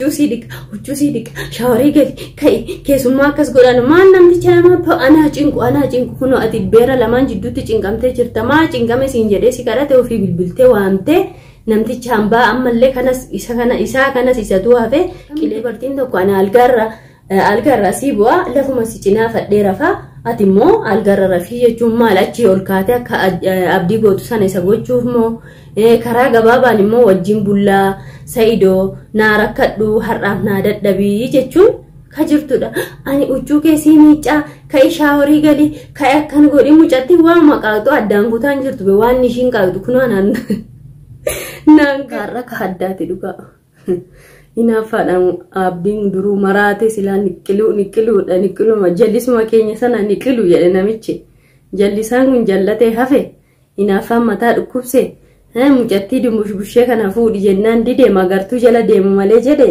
Huccuu siidik shaaworii gadi kai keessummaa akkas godhan maan namticha nama anaa cinqu kunoo ati beera lamaan jidduutti cinqamtee jirta maa cinqame siin jedhee si kadhate ofii bilbiltee waamtee namticha hambaa ammallee kanas isaa kanas isatu hafe qilee bartiin tokko ana algarra si bu'a lafuma si cinaa fadhee rafaa ati immoo algarra rafii jechuun maal achi ol kaatee akka abdii gootu sana isa gochuuf moo karaa gabaabaan immoo wajjin bullaa Saidoo naarakadhu har'aaf naa dadhabii jechuun ka jirtudha. Ani huccuu keessii miicaa kai shaaworii gali kai akkan godhi mucatti waan maqaatu addaan kutaan jirtu waan ishiin qaatu kunoo naan garra ka addaati dhugaa. Inaafaadhaan abdiin duruu maraate silaa niqiluma jallisuma keenya sana niqilu jedhe namichi. Jallisaan kun jallatee hafe inaafaan mataa dhukkubse. Mucatti dumbushbushee kana fuudhi jennaan dide magartuu jala deemu malee jedhe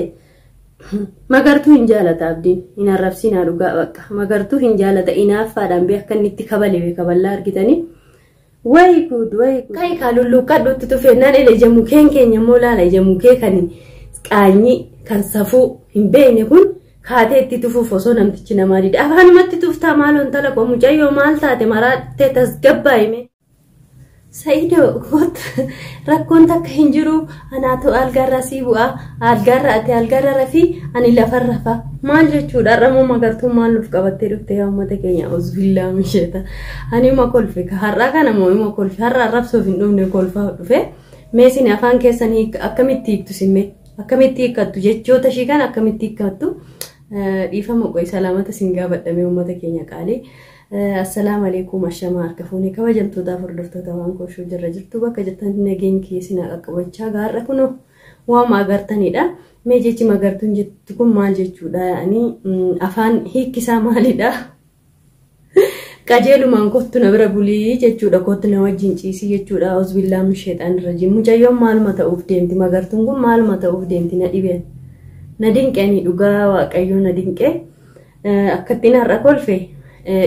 magartuu hin jaalata abdiin hin arrabsinaa dhugaa bakka magartuu hin jaalata inaaffaadhaan bee akka inni itti kaballaa argitanii way good kai kaalulluuqqadhuutti tufeennaan ija mukeen keenya immoo laala ija mukee kan qaanyi kan safuu hin beekne kun kaatee itti tufuuf osoo namtichi namaa dide afaanumatti tuftaa maaloon talaqoo mucayyoo maal taate maraattee tasgabbaa'ime. Saidoo rakkoon takka hin jiru anaatu algarra si bu'a algarra rafi ani lafarra rafa maal jechuudha ramoo magartuu maal nuuf qabattee dhufte yaa uummata keenya uzbillaa misheeta ani ma kolfe har'a kana moo ma kolfe har'a rabsoof hin dhufne kolfaa dhufe meesini afaan keessanii akkamitti hiiktu simme akkamitti hiikkattu jechoota shii kan akkamitti hiikkattu dhiifama qoy salaamata sin gaafadhame uummata keenya qaalee. Assalamu alaikum ashama harkafuuni kabajamtoota hordoftoota waan koshoo jirra jirtu bakka jettan nageenya keessina qaqqabachaa gaarra kuno waan agartanidha mee jechi magartuun jettu kun maal jechuudha yani afaan hiikkisaa maalidha qajeelumaan kottu na bira bulii jechuudha kottu na wajjin ciisii jechuudha uzbillah min shaytaan rajim mucayyoon maaluma ta'uuf deemti magartuun kun maaluma ta'uuf deemti na dhibeen na dinqeeni dhugaa waaqayyo na dinqee akkattiin har'a kolfe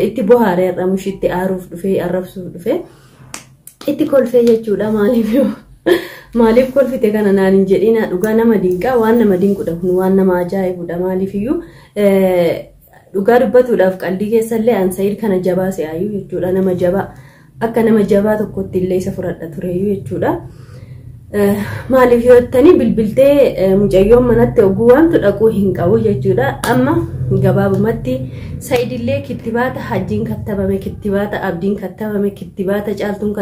itti bohaaree irra mushitti aaruuf dhufee arrabsuuf dhufee itti kolfee jechuudha maaliif kolfite kana naan hin jedhina dhugaa nama dinqaa waan nama dinqudha kun waan nama ajaa'ibudha maaliifiyyuu dhugaa dubbatuudhaaf qalbii keessallee ansayir kana jabaa se'aayuu jechuudha nama jabaa akka nama jabaa tokkotti illee isa fudhadha tureeyyuu jechuudha maaliif yoo tani bilbiltee mucayyoon manatti oguu waantu dhaquu hin qabu jechuudha amma gabaabumatti Saidillee kittibaata hajjiin kattabame kittibaata abdiin kattabame kittibaata caaltuun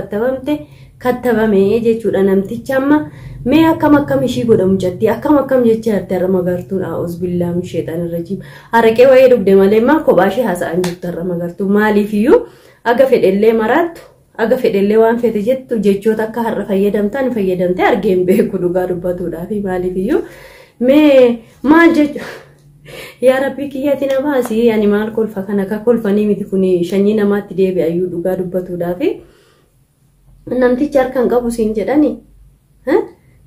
kattabame jechuudha namticha amma mee akkam ishii godha mucatti akkam jecha har'a magartuun uzbillah min shaytaan rajim haraqee wayii dhugde malee maa kophaashee haasa'an jirtu har'a magartuu maaliifiyyuu aga fedhellee maraattu aga fedhellee waan fete jettu jechoota akka har'a fayyadamtee argeen beeku dhugaa dubbatuudhaaf maaliifiyyuu mee maal jechu yaa rabbi kiyyati na baasi yani maal kolfa kana ka kolfanii miti kun shanyii namaatti deebi'ayyuu dhugaa dubbatuudhaaf namtichi harkaan qabu siin jedhani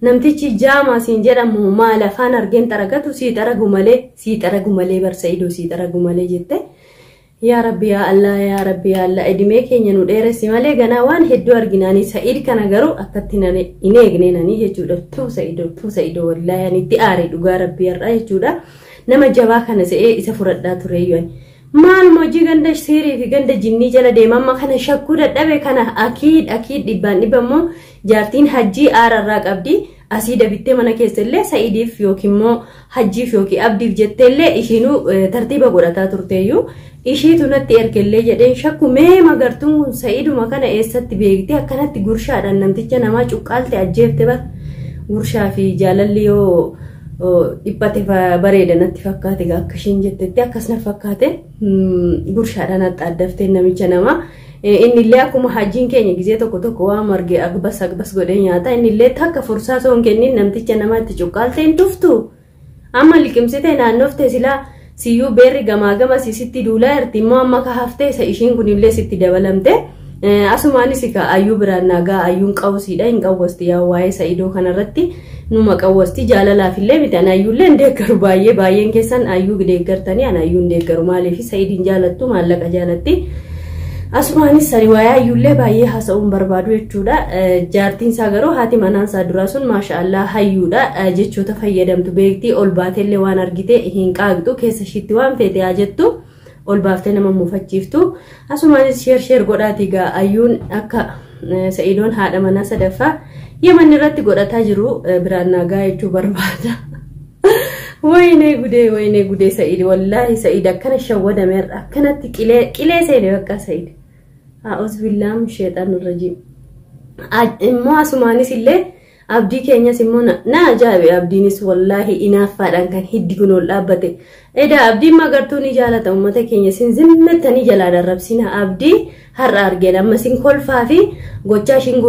namtichi jaama siin jedhamu maal afaan argeen xaragatu sii xaragu malee Saidoo sii xaragu malee jette yaa rabbi yaa Allah edimee keenya nu dheeressi malee ganaa waan hedduu arginaanii Said kana garuu akkatti hin eegneenanii jechuudha tu Saidoo wallahi ani itti aare dhugaa rabbi har'a jechuudha nama jabaa kana se'ee isa fudhadhaa tureeyyuu maal moji ganda seerii fi ganda jinnii jala deemamma kana shakkuu dadhabe kana akiid dhibbaan dhibammoo jaartiin hajjii aararraa qabdi asii dabittee mana keessallee Saidiif yookiin immoo hajjiif yookiin abdiif jetteellee ishiinuu tartiiba godhataa turteeyyuu ishiitu natti ergellee jedheen shakku mee magartuun kun Saiduma kana eessatti beekti akkanatti gurshaadhaan namticha namaa cuqqaalte ajjeefte bar gurshaa fi jaalalli yoo dhibbate bareeda natti fakkaate akka ishiin jettetti akkas na fakkaate gurshaadhaan axxaaddaftee namicha namaa innillee akkuma hajjiin keenya gizee tokko waan marge agbas godhee nyaata innillee takka fursaa soon kennin namticha namaatti cuqqaalte hin tuftu amma liqimsite naannofte silaa siyyuu beerri gamaa sitti duulaa irti immoo amma ka haftee isa ishiin kunillee sitti dabalamte asumaanis ka ayyuu biraan nagaa ayyuun qawsiidha hin qawwasti yaa waa'ee Saidoo kanarratti numa qawwasti jaalalaafillee miti an ayyuullee hin deeggaru baay'een keessan ayyuu deeggartanii an ayyuu hin deeggaru maaliif Saidin jaalattu maallaqa jaalatti Asumaanis riwaayaa iyyullee baay'ee haasa'uun barbaadu jechuudha. Jaartiin isaa garuu haati manaan isaa duraa sun maashaallah hayyuudha jechoota fayyadamtu beektii ol baateellee waan argite hin qaaqxu keessa ishiitti waan feete haa jettu ol baaftee nama muufachiiftu. Asumaanis sheer godhaati gaa ayyuun akka Sa'iidoon haadha manaa sadaffaa Yemen irratti godhataa jiru biraan nagaa jechuu barbaada. Wayne gude Sa'iid wallahi Sa'iid akkana shawwadameera akkanatti qilee seene bakka Sa'iid. A'udhu billahi minash shaytaanir rajiim. Immoo asumaanis illee abdii keenyas immoo na ajaa'ibe abdiinis wallahi inaaffaadhaan kan hiddi kun ol dhaabbate. Eda abdiin magartuu ni jaalata uummata keenya sin zimmettanii jalaa darrabsina abdii har'a argeen amma sin kolfaa fi gochaa ishiin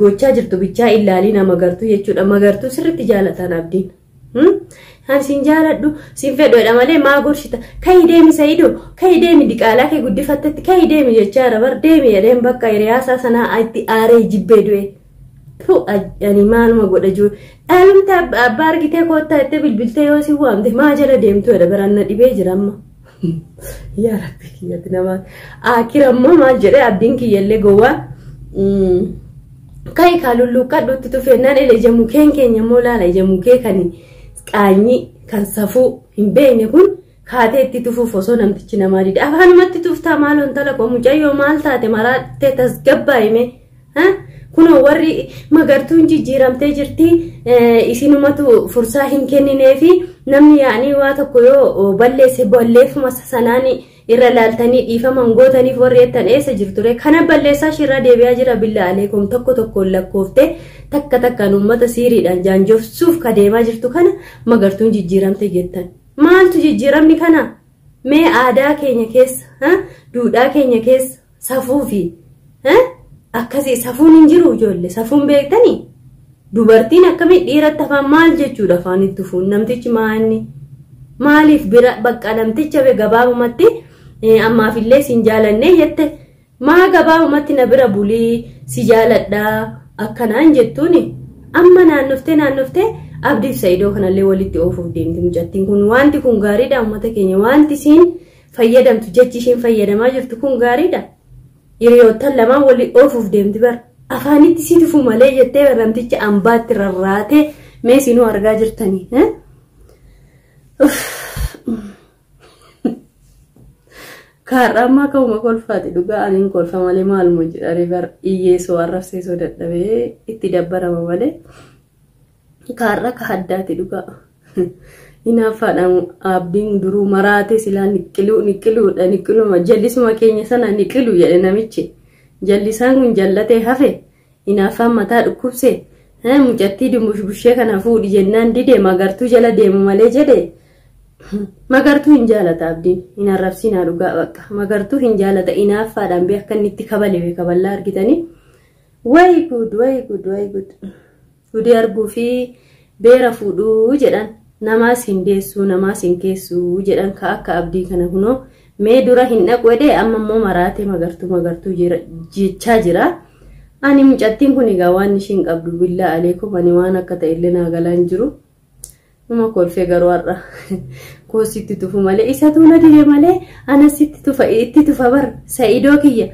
gochaa jirtu bichaa ilaalii nama magartuu jechuudha. Magartuu sirriitti jaalataan abdiin. Han sin jaaladhu sin fedhoodha malee maa gorshita kai deemi Sa'iidoo kai deemi diqaalaa kee guddifattetti kai deemi jechaara bar deemi jedheen bakka hiriyaasaa sanaa itti aaree jibbee du'e. Ani maaluma godha jiru dhaalumta abbaa argitee koottaa itti bilbiltee yoo si waamte maa jala deemtu jedha biraan na dhibee jira amma. Yaa rabbi kiyyatti namaa akira ammoo maal jedhee abdiin kiyyallee gowwaa kai kaalulluuqqadhuutti tufeennaan ele jamukeen keenya immoo laala jamukee kanii. Qaanyi kan safuu hin beekne kun kaatee itti tufuuf osoo namtichi namaa dide afaanumatti tuftaa maaloon talaqoo mucayyoo maal taate maraattee tasgabbaa'ime kunoo warri magartuun jijjiiramtee jirti isinumatu fursaa hin kennineefi namni yaa'anii waa tokko yoo balleeffuma sanaanii irra laaltanii dhiifaman gootaniif warri ettan eessa jirture kana balleessaa shirra deebi'aa jira billa aleekum tokkoon lakkoofte takka uummata siiriidhaan jaanjofsuuf kadeemaa jirtu kana magartuun jijjiiramte jettan maaltu jijjiiramni kana mee aadaa keenya keessa duudhaa keenya keessa safuu fi akkasii safuun hin jiru ijoollee safuun beektanii dubartiin akkamii dhiiratti afaan maal jechuudha afaan itti fuun namtichi maaliif bira bakka namticha gabaabumatti ammaafillee sin jaalannee jette maa gabaabumatti na bira bulii si jaaladhaa akkanaan jettuuni amma naannoftee abdiif Sa'iidoo kanallee walitti oofuuf deemti mucattiin kun wanti kun gaariidha uummata keenya wanti siin fayyadamtu jechi ishiin fayyadamaa jirtu kun gaariidha hiriyoottan lamaan walii oofuuf deemti bar afaanitti si tufu malee jettee namticha ambaatti rarraatee mee sinuu argaa jirtanii Karama kau makolfaati dhugaa aniin kolfa malee maaluma jedhanii bar iyyeesoo arrabseesoo dadhabee itti dabbarama malee kaarra ka haddaati dhugaa inaaffaadhaan abdiin duruu maraatee silaa niqqiluudha jallisuma keenya sana niqilu jedhe namichi jallisaan kun jallatee hafe inaaffaan mataa dhukkubse mucattii dumbushbushee kana fuudhi jennaan dide magartuu jala deemu malee jedhe magartuu hin jaalata abdiin hin arrabsinaa dhugaa bakka magartuu hin jaalata inaaffaadhaan bee akka inni itti kaballaa argitanii way good gudee arguu fi beera fuudhuu jedhan namaas hin deessuu namaas hin keessuu jedhan ka akka abdii kana kunoo mee dura hin dhaqu edee amma immoo maraatee magartuu jechaa jira ani mucattiin kun egaa waan ishiin qabdu billaa aleekum ani waan akka ta'e illee naa galaan jiru Uma kolfee garuu har'a koositti tufu malee isatu na dide malee anasitti tufa bar Sa'iidoo kiyya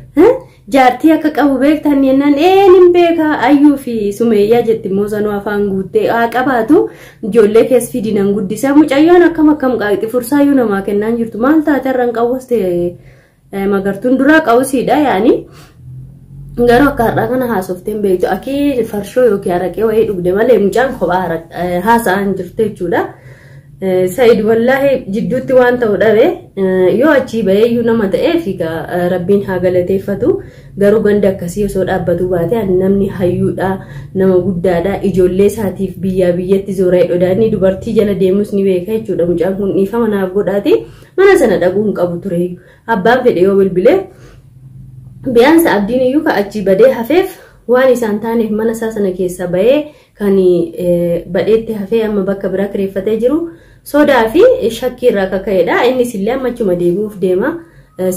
jaartii akka qabu beektan yennaan nin beeka ayyuu fi Sumeeyyaa jetti immoo sanuu afaan guuttee qabaatu ijoollee keessa fidinan guddisaa mucayyoon akkam qaaqxi fursaayyuu namaa kennaan jirtu maal taate irraan qawwaste magartuun duraa qawusiidha yaani Garuu akka har'aa kana haasofteen beektu akii farshoo yookiin araqee wayii dhugde malee mucaan kophaa haasa'an jirtu jechuudha. Sa'iid wallahi jidduutti waan ta'u dhabe yoo achii baheeyyuu nama ta'eef rabbiin haa galateeffatu garuu ganda akkasii osoo dhaabbatu baate namni hayyuudha nama guddaadha ijoollee isaatiif biyyatti zoora'ee dhodaanii dubartii jala deemus ni beeka jechuudha mucaan kun dhiifama naaf godhaati mana sana dhaquu hin qabu ture abbaan fedhe yoo bilbilee Biyaansa abdiin iyyuu ka achi badee hafeef waan isaan taaneef mana isaa sana keessa bahee kan badheetti hafee amma bakka biraa kireeffatee jiru sodaa fi shakkii irraa kaka'edha innis illee amma achuma deebi'uuf deema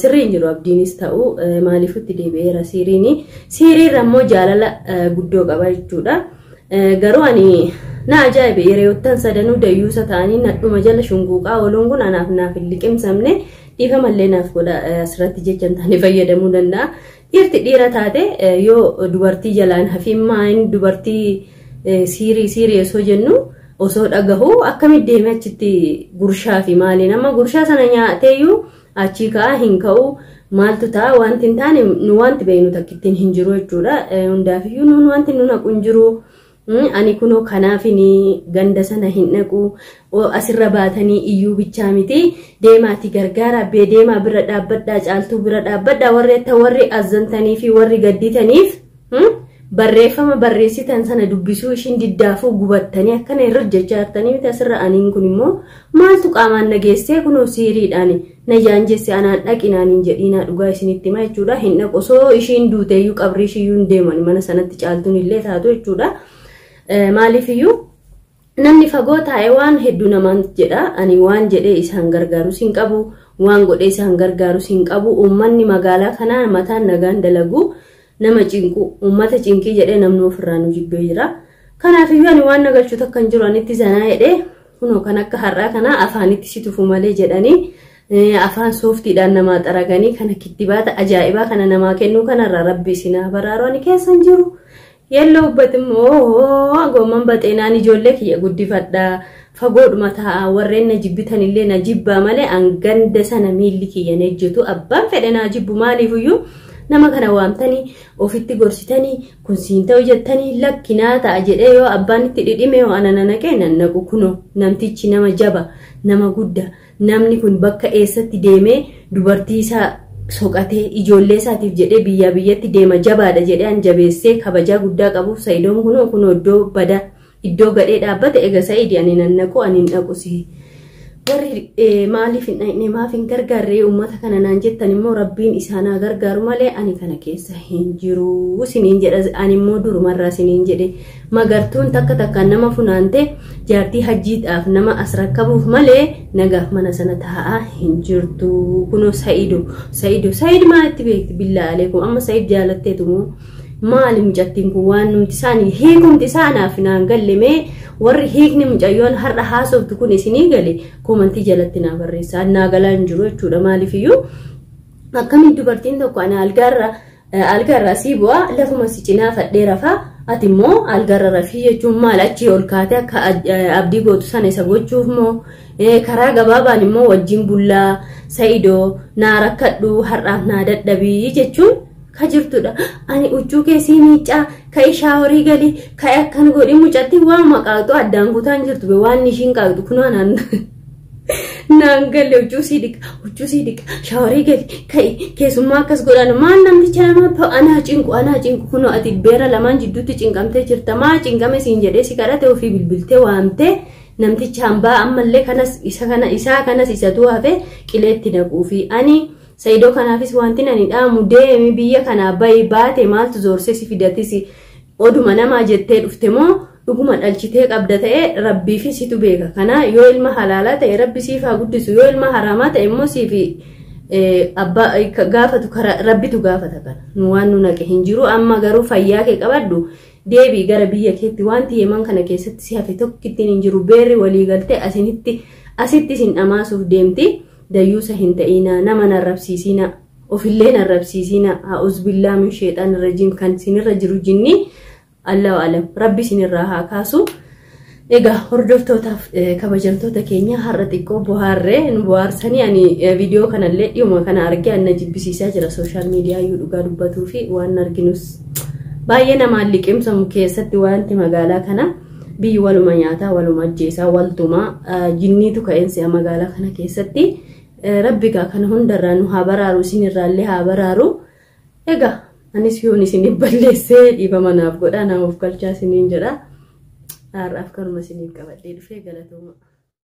sirriin jiru abdiinis ta'u maaliifutti deebi'eera siriirra immoo jaalala guddoo qaba jechuudha garuu ani na ajaa'ibe hiriyoottan sadanuu dayyuusa ta'anii nadhuma jala shunguuqaa ooluun kun anaaf naaf hin liqimsamne dhiifa mallee naaf godha asirratti jechan taane fayyadamuu danda'a. Dhiirti dhiira taate yoo dubartii jalaan hafimmaan dubartii siirii osoo jennu osoo dhagahu akkamitti deemee achitti gurshaa fi maali nama gurshaa sana nyaateeyyuu achi ka'aa hin ka'u maaltu ta'a wanti hin taane nu wanti beeknu takkittiin hin jiru jechuudha. Hundaafiyyuu nuun wanti nu naqu hin jiru. Ani kunoo kanaafini ganda sana hin naqu asirra baatanii iyyuu bichaa miti deemaati gargaara abbee deemaa bira dhaabbadhaa caaltuu bira dhaabbadhaa warri azzantanii fi warri gadditaniif barreeffama barreessitan sana dubbisuu ishiin diddaafuu gubattanii akkana irra jechaa miti asirra aniin kun immoo maaltu qaamaan nageessee kunoo siiriidhaan na jaanjesse anaan dhaqinaan hin jedhiinaa dhugaa isinitti hima jechuudha. Hin dhaqu osoo ishiin duuteeyyuu qabrii ishiyyuu hin deeman mana sanatti caaltuun illee taatu jechuudha. Maaliifiyyuu namni fagoo taa'ee waan hedduu namaan jedha ani waan jedhee isaan gargaarus hin qabu waan godhee isaan gargaarus hin qabu uummanni magaalaa kanaa mataan nagaan dalagu nama cinqu uummata cinqii jedhee namni ofirraa nu jibbee jira. Kanaafiyyuu ani waan nagalchuu takka hin jiru anitti zanaa jedhee kunoo kan akka har'aa kanaa afaanitti si tufu malee jedhanii afaan sooftiidhaan namaa xaraganii kana kittibaata ajaa'ibaa kana namaa kennuu kanarraa rabbi isinaa baraaroo ani keessa hin jiru. Yelloo ubbatimmoo gomman baxeenaan ijoollee kiyya guddifadhaa fagoodhuma ta'a warreen na jibbitan illee na jibbaa malee anganda sana miilli kiyya na ejjetu abbaan fedhe na jibbu maaliifiyyuu nama kana waamtanii ofitti gorsitanii kun siin ta'u jettanii lakkinaa ta'a jedhee yoo abbaan itti dhidhime yoo ana naqee nan naqu kunoo namtichi nama jaba nama guddaa namni kun bakka eessatti deemee dubartii isaa soqatee ijoollee isaatiif jedhee biyyaa biyyatti deema jabaadha jedhee anjabeessee kabajaa guddaa qabuuf Sa'iidoon kunoo iddoo bada iddoo gadhee dhaabbate eega Sa'iidii ani nan naqu ani hin dhaqusi warri maaliif hin dhaqne maaf hin gargaarree uummata kana naan jettan immoo rabbiin isaanaa gargaaru malee ani kana keessa hin jiru siniin jedha ani immoo durumarraa siniin jedhe magartuun takka nama funaante jaartii hajjiidhaaf nama as rakkabuuf malee nagaaf mana sana taa'aa hin jirtu kunoo Sa'iid maalitti beekti billaa aleekum amma Sa'iid jaalatteetumoo maali mucattiin kun waan nuti isaanii hiikumti isaanaaf naan gallemee warri hiikni mucayyoon har'a haasoftu kun isinii gale komantii jalatti naa barreessaa naa galaa hin jiru jechuudha. Maaliifiyyuu akkamitti dubartiin tokko ana algaarraa sii bu'aa lafuma si cinaa fadhee rafaa ati immoo algaarra rafii jechuun maal achii ol kaatee akka abdii gootu sana isa gochuuf moo karaa gabaabaan immoo wajjin bullaa Sa'iidoo naa rakkadhu har'aaf naa dadhabii jechuun kajirtudha. Ani uchuu keessii miicaa ka shaaworii gali ka akkan godhi mucatti waan maqaatu addaan kutaan jirtu be waan ishiin qaatu kunoo naan galle uchuu sii dhiqa shaaworii gali kai keessummaa akkas godhan maan namticha nama anaa cinqu kunoo ati beera lamaan jidduutti cinqamtee jirta maa cinqame siin jedhee si kadhate ofii bilbiltee waamtee namticha hambaa ammallee isaa kanas isatu hafe qileetti naquufi ani Sa'iidoo kanaafis wanti nani dhaamu deemi biyya kanaa baate maaltu zoorsee si fidatis oduma namaa jettee dhufte moo dhuguma dhalchitee qabda ta'e rabbii fi situ beeka. Kana yoo ilma halaalaa ta'e rabbi siif haa guddisu yoo ilma haraamaa ta'e immoo siif abbaa gaafatu rabbitu gaafata kana nu waan nu naqe hin jiru amma garuu fayyaa kee qabadhu deebii gara biyya keetti wanti yeman kana keessatti si hafe tokkittiin hin jiru beerri walii galtee asitti sin dhamaasuuf deemti. Dayyuusa hin ta'ina nama narrabsiisina ofillee narrabsiisina a'uuzbillaa min sheexaanir rajiim kan sinirra jiru jinni Allahu alam rabbi sinirraa haa kaasu. Egaa hordoftootaaf kabajamtoota keenya har'a xiqqoo bohaarree nu bohaarsanii ani viidiyoo kanallee dhiyuma kana argee anna jibbisiisaa jira sooshaal miidiyaa iyyuu dhugaa dubbatuu fi waan arginus baay'ee namaan liqimsamu keessatti wanti magaalaa kana biyyi waluma nyaataa waluma ajjeesaa waltuma jinniitu ka'eensi magaalaa kana keessatti rabbi gaa kana hundarraa nu haa baraaru isinirraallee haa baraaru. Egaa anis yoon isinif balleessee dhiifama naaf godhaa naaf galchaa isiniin jedha har'aaf kanuma isiniif qabadhee dhufee galatooma.